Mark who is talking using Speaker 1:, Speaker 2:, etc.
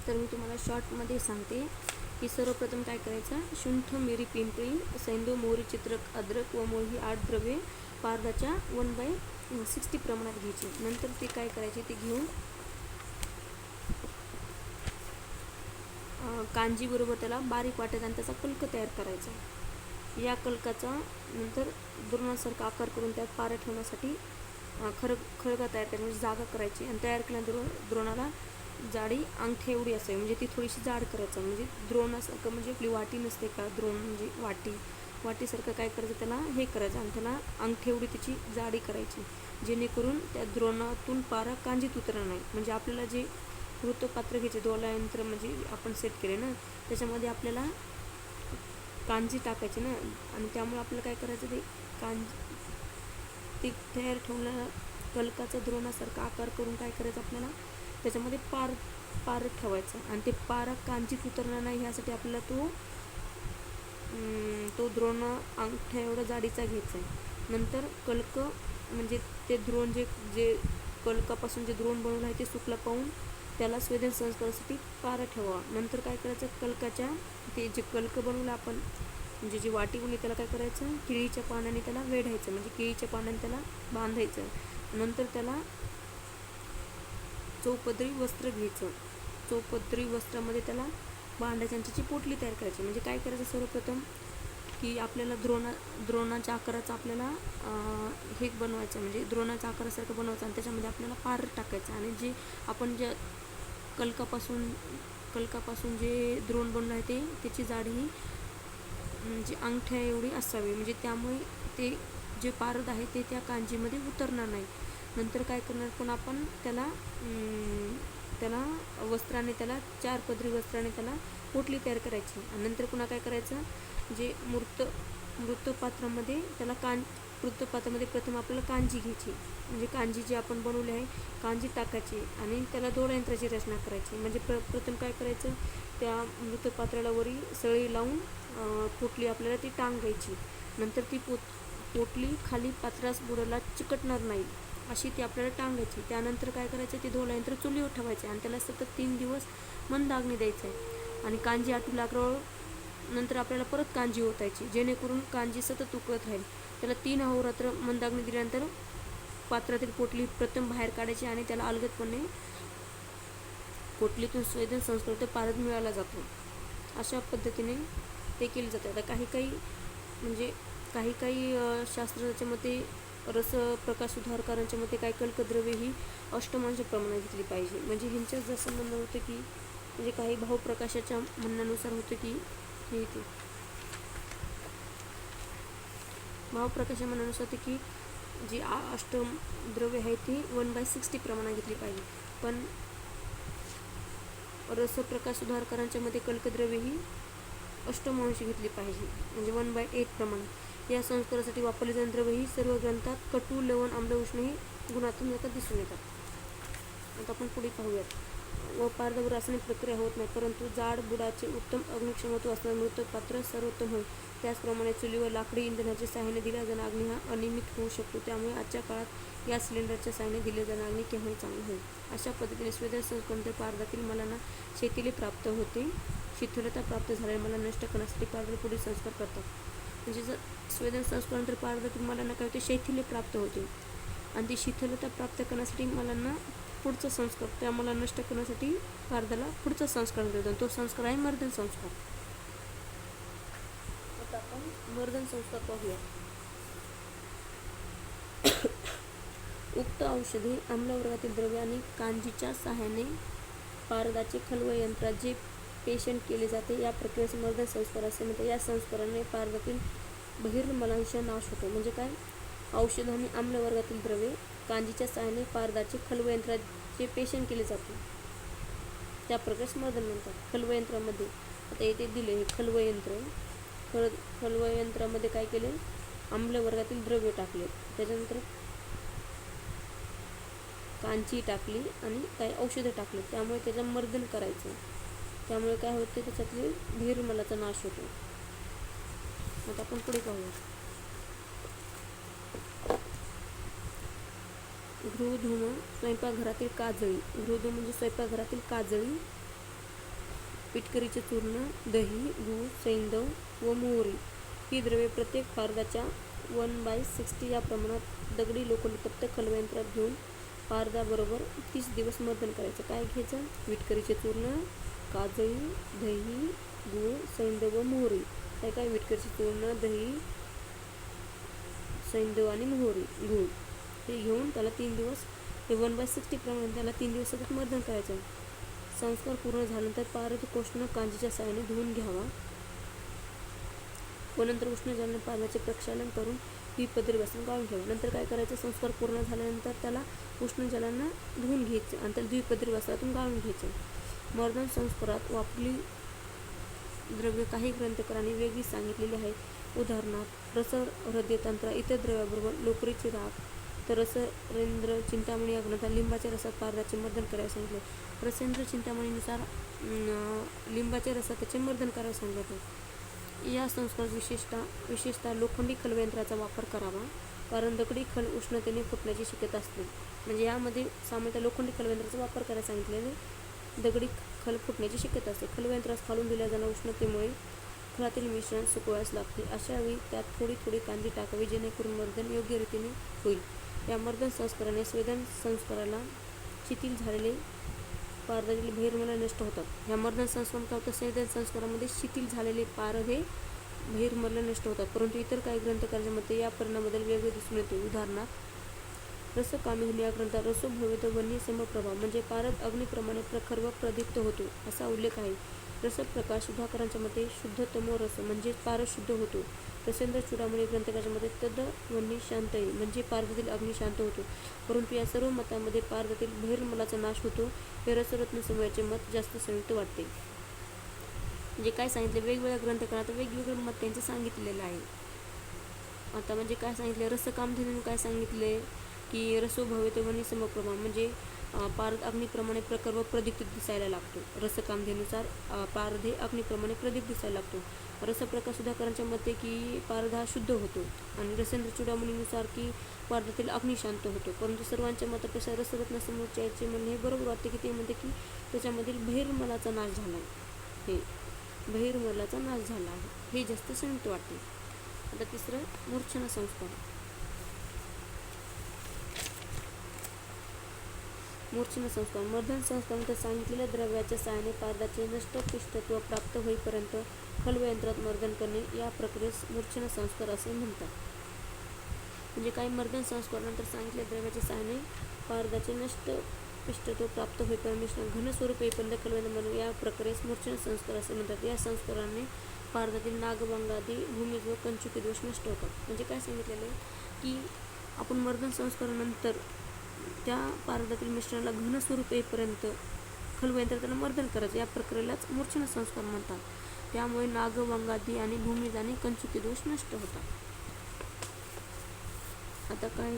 Speaker 1: तर मी तुम्हाला शॉर्टमध्ये सांगते की सर्वप्रथम काय करायचं, शुंठ, मिरी, पिंपळी, सैंधव, मोहरी, चित्रक, अद्रक व मूळ ही 8 द्रव्ये पारदाच्या 1/60 प्रमाणात घ्यायची. नंतर ते काय करायचे, ते घेऊन कांजी बरोबर त्याला बारीक वाटायचं आणि त्याचा कल्क तयार करायचा. या कल्काचा नंतर द्रोणासारखा आकार करून त्यात पारा ठेवण्यासाठी खळगा तयार करायची, म्हणजे जागा करायची. आणि तयार केल्यानंतर द्रोणाला जाडी अंगठ्या एवढी असावी, म्हणजे ती थोडीशी जाड करायचं. म्हणजे द्रोणासारखं, म्हणजे आपली वाटी नसते का, द्रोण म्हणजे वाटीसारखं काय करायचं, त्याला हे करायचं आणि त्याला अंगठ्या एवढी त्याची जाडी करायची, जेणेकरून त्या द्रोणातून पारा कांजीत उतरणार नाही. म्हणजे आपल्याला जे वृत्तपात्र घ्यायचे, दोलायंत्र म्हणजे आपण सेट केले ना, त्याच्यामध्ये आपल्याला कांजी टाकायची ना, आणि त्यामुळे आपल्याला काय करायचं, ते तयार ठेवलेला कल्काचा द्रोणासारखा आकार करून काय करायचं, आपल्याला त्याच्यामध्ये पार ठेवायचा. आणि ते पारा कांजीत उतरणार नाही यासाठी आपल्याला तो द्रोण अंगठ्या एवढा जाडीचा घ्यायचा आहे. नंतर कल्क म्हणजे ते द्रोण जे कल्कापासून जे द्रोण बनवलं आहे ते सुकला पाहून त्याला स्वेदन संस्कारासाठी पारा ठेवावा. नंतर काय करायचं, कल्काच्या ते जे कल्क बनवलं आपण, म्हणजे जी वाटी बनवली, त्याला काय करायचं, केळीच्या पानाने त्याला वेढायचं, म्हणजे केळीच्या पानाने त्याला बांधायचं. नंतर त्याला चौपदरी वस्त्र घ्यायचं, चौपदरी वस्त्रामध्ये त्याला बांधायचं आणि त्याची पोटली तयार करायची. म्हणजे काय करायचं, सर्वप्रथम की आपल्याला द्रोणाच्या आकाराचा आपल्याला हे बनवायचं, म्हणजे द्रोणाच्या आकारासारखं बनवायचं आणि त्याच्यामध्ये आपल्याला पार टाकायचं. आणि जे आपण ज्या कल्कापासून जे द्रोण बनलं आहे त्याची जाडी ही म्हणजे अंगठ्या एवढी असावी, म्हणजे त्यामुळे ते जे पारद आहे ते त्या कांजीमध्ये उतरणार नाही. नंतर काय करणार, पण आपण त्याला वस्त्राने, त्याला 4 पदरी वस्त्राने त्याला पोटली तयार करायची. आणि नंतर पुन्हा काय करायचं, जे मृतपात्रामध्ये वृत्तपात्रामध्ये प्रथम आपल्याला कांजी घ्यायची, म्हणजे कांजी जी आपण बनवली आहे कांजी टाकायची आणि त्याला दोलायंत्राची रचना करायची. म्हणजे प्रथम काय करायचं, त्या मृतपात्राला वरी सळी लावून पोटली आपल्याला ती टांगायची. नंतर ती पोटली खाली पात्रास बुडाला चिकटणार नाही अशी ती आपल्याला टांगायची. त्यानंतर काय करायचं, ते दोलायंत्र चुलीवर ठेवायचे आणि त्याला सतत 3 दिवस मंद आग्नी द्यायचं आहे. आणि कांजी आटू लागल्यावर नंतर आपल्याला परत कांजी ओतायची, जेणेकरून कांजी सतत उकळत राहील. त्याला 3 अहोरात्र मंदाग्नी दिल्यानंतर पात्रातील पोटली प्रथम बाहेर काढायची आणि त्याला अलगदपणे पोटलीतून स्वेदन संस्कृत पारद मिळाला जातो. अशा पद्धतीने ते केले जाते. आता काही शास्त्रज्ञांच्या मते, रसप्रकाश सुधारकारांच्या मते काय, कल्कद्रव्ये ही अष्टमांश प्रमाणात घेतली पाहिजे. म्हणजे ह्यांच्यात जसं म्हणणं होतं की, म्हणजे काही भावप्रकाशाच्या म्हणण्यानुसार होतं की हे ते भावप्रकाशा म्हणण्यानुसार होतं की जी अष्टद्रव्ये आहेत ती 1/60 प्रमाणात घेतली पाहिजे. पण रसप्रकाश सुधारकारांच्या मते कल्कद्रव्ये ही अष्टमांश घेतली पाहिजे, म्हणजे 1/8 प्रमाणात. या संस्कारासाठी वापरले जाणारी द्रव्ये ही सर्व ग्रंथात कटू, लवण, आम्ल, उष्ण ही गुणात्मक याच्यात दिसून येतात. आता आपण पुढे पाहूयात. व पारदवर रासायनिक प्रक्रिया होत नाही, परंतु जाड बुडाचे उत्तम अग्निक्षमत्व असणारे मृतपात्र सर्वोत्तम होय. त्याचप्रमाणे चुलीवर लाकडी इंधनाच्या सहाय्याने दिला जाणारा अग्नी हा अनियमित होऊ शकतो. त्यामुळे आजच्या काळात या सिलेंडरच्या सहाय्याने दिले जाणारे अग्नी केव्हाही चांगले होईल. अशा पद्धतीने स्वेदन संस्करणानंतर पारदातील मलांना शेतीले प्राप्त होते. शिथिलता प्राप्त झालेल्या मला नष्ट करण्यासाठी पारद पुढील संस्कार करतात. म्हणजे जर स्वेदन संस्करणानंतर पारदातील मलांना काय होते, शैथिल्य प्राप्त होते. आणि ती शिथिलता प्राप्त करण्यासाठी मलांना पुढचा संस्कार, त्या मला नष्ट करण्यासाठी पारदाला पुढचा संस्कार देतो. तो संस्कार आहे मर्दन संस्कार. आता आपण मर्दन संस्कार पाहूया. उक्त औषधी आम्लवर्गातील द्रव्य आणि कांजीच्या सहाय्याने पारदाचे खलव यंत्रात जे पेषण केले जाते या प्रक्रियेस मर्दन संस्कार असे म्हणतात. या संस्काराने पारदातील बहिर्मलांश नाश होतो. म्हणजे काय, औषध आणि आम्लवर्गातील द्रव्ये कांजीच्या सहाय्याने पारदाचे खलव यंत्रात जे पेषण केले जाते त्या प्रक्रियेस मर्दन म्हणतात. खलवयंत्रामध्ये आता येथे दिले हे खलवयंत्र. खलवयंत्रामध्ये काय केले, आम्लवर्गातील द्रव्य टाकले, त्याच्यानंतर कांची टाकली आणि काही औषधं टाकली, त्यामुळे त्याचं मर्दन करायचं. त्यामुळे काय होते, त्याच्यातले बहिर्मलाचा नाश होतो. आता आपण पुढे पाहूया. गृहधूम स्वयंपाकघरातील काजळी. गृहधूम म्हणजे स्वयंपाकघरातील काजळी. पिटकरीचे चूर्ण, दही, गूळ, सैंधव व मोहरी ही द्रव्ये प्रत्येक पारदाच्या 1/60 या प्रमाणात दगडी लोखंडी तप्त खलबयंत्रात घेऊन पारदाबरोबर 30 दिवस मर्दन करायचं. काय घ्यायचं? विटकरीचे चूर्ण, काजळी, दही, गूळ, सैंधव व मोहरी. काय काय? विटकरीचे चूर्ण, दही, सैंधव आणि मोहरी, गूळ हे घेऊन त्याला 3 दिवस हे 1/60 प्रमाणे त्याला 3 दिवस सतत मर्दन करायचं. संस्कार पूर्ण झाल्यानंतर पारद कोष्ण कांजीच्या साहाय्याने धुवून घ्यावा व नंतर उष्ण जलाने पारदाचे प्रक्षालन करून ही पदरी बसून गाळून घ्यावा. नंतर काय करायचं? संस्कार पूर्ण झाल्यानंतर त्याला उष्ण जलानं धुवून घ्यायचं आणि त्याला द्विपदरी वस्त्रातून गाळून घ्यायचं. मर्दन संस्कारात वापरली द्रव्य काही ग्रंथकारांनी वेगळी सांगितलेली आहेत. उदाहरणार्थ रस, हृदयतंत्र इतर द्रव्याबरोबर लोकरीची राख, तर रसेंद्र चिंतामणी या ग्रंथात लिंबाच्या रसात पारदाचे मर्दन करायला सांगितले. रसेंद्र चिंतामणीनुसार लिंबाच्या रसात त्याचे मर्दन करायला सांगितले. या संस्कारात विशेषतः लोखंडी खलयंत्राचा वापर करावा, कारण दगडी खल उष्णतेने फुटण्याची शक्यता असते. म्हणजे यामध्ये सामान्यतः लोखंडी खलयंत्राचा वापर करायला सांगितलेले. दगडी खल फुटण्याची शक्यता असते. खलयंत्रास खालून दिल्या जाणाऱ्या उष्णतेमुळे खलातील मिश्रण सुकवायला लागते. अशा वेळी त्यात थोडी थोडी कांजी टाकावी, जेणेकरून मर्दन योग्य रीतीने होईल. या मर्दन संस्काराने स्वेदन संस्काराला शिथिल झालेले पारदातील बहिर्मल नष्ट होतात. या मर्दन संस्कारात स्वेदन संस्कारामध्ये शिथिल झालेले पारद हे बहिर्मल नष्ट होतात, परंतु इतर काही ग्रंथकारांच्या मते या परिणामाबद्दल वेगळे दिसून येते. उदाहरणार्थ रसकामिनी या ग्रंथात रसो भवेत वन्य समप्रभा म्हणजे पारद अग्निप्रमाणे प्रखर व प्रदीप्त होतो असा उल्लेख आहे. रसप्रकाश सुधाकरांच्या मते शुद्धतमो रस म्हणजे पारद शुद्ध होतो. रसेंद्र चूडामणी ग्रंथकारांच्या मते तद वन्य शांतये म्हणजे पारदातील अग्नी शांत होतो. परंतु या सर्व मतांमध्ये पारदातील बहिर्मलाचा नाश होतो हे रसरत्न समूहाचे मत जास्त संयुक्त वाटते. म्हणजे काय सांगितले? वेगवेगळ्या ग्रंथकारात वेगवेगळं मत त्यांचं सांगितलेलं आहे. आता म्हणजे काय सांगितले? रसकामधेनून काय सांगितले की रसो भवेत वन्य समप्रभा म्हणजे पारद अग्निप्रमाणे प्रखर व प्रदीप्त दिसायला लागतो. रसकामधेनुसार पारद हे अग्निप्रमाणे प्रदीप्त दिसायला लागतो. रसप्रकाश सुधाकरांच्या मते की पारद हा शुद्ध होतो आणि रसेंद्र चूडामणीनुसार की पारदातील अग्नी शांत होतो. परंतु सर्वांच्या मतापेक्षा रसरत्न समुच्चयाचे म्हणणे हे बरोबर वाटते की ते म्हणते की त्याच्यामधील बहिर्मलाचा नाश झाला आहे. हे बहिर्मलाचा नाश झाला आहे हे जास्त संयुक्त वाटते. आता तिसरं मूर्छना संस्कार. मूर्छना संस्कार मर्दन संस्कारानंतर सांगितलेल्या द्रव्याच्या साहाय्याने पारदाचे नष्ट पिष्टत्व प्राप्त होईपर्यंत खलयंत्रात मर्दन करणे या प्रक्रियेस मूर्छना संस्कार असे म्हणतात. म्हणजे काही मर्दन संस्कारानंतर सांगितलेल्या द्रव्याच्या साहाय्याने पारदाचे नष्ट पिष्टत्व प्राप्त होईपर्यंत घन स्वरूप येईपर्यंत खलयंत्र या प्रक्रियेस मूर्छना संस्कार असे म्हणतात. या संस्काराने पारदातील नागभंगादी भूमिज व कंचुकी दोष नष्ट होतात. म्हणजे काय सांगितलेलं आहे की आपण मर्दन संस्कारानंतर त्या पारदातील मिश्रणाला घन स्वरूप येईपर्यंत खलयंत्र त्याला मर्दन करायचं. या प्रक्रियेलाच मूर्छना संस्कार म्हणतात. त्यामुळे नागभंगादी आणि भूमिज आणि कंचुकी दोष नष्ट होतात. आता काय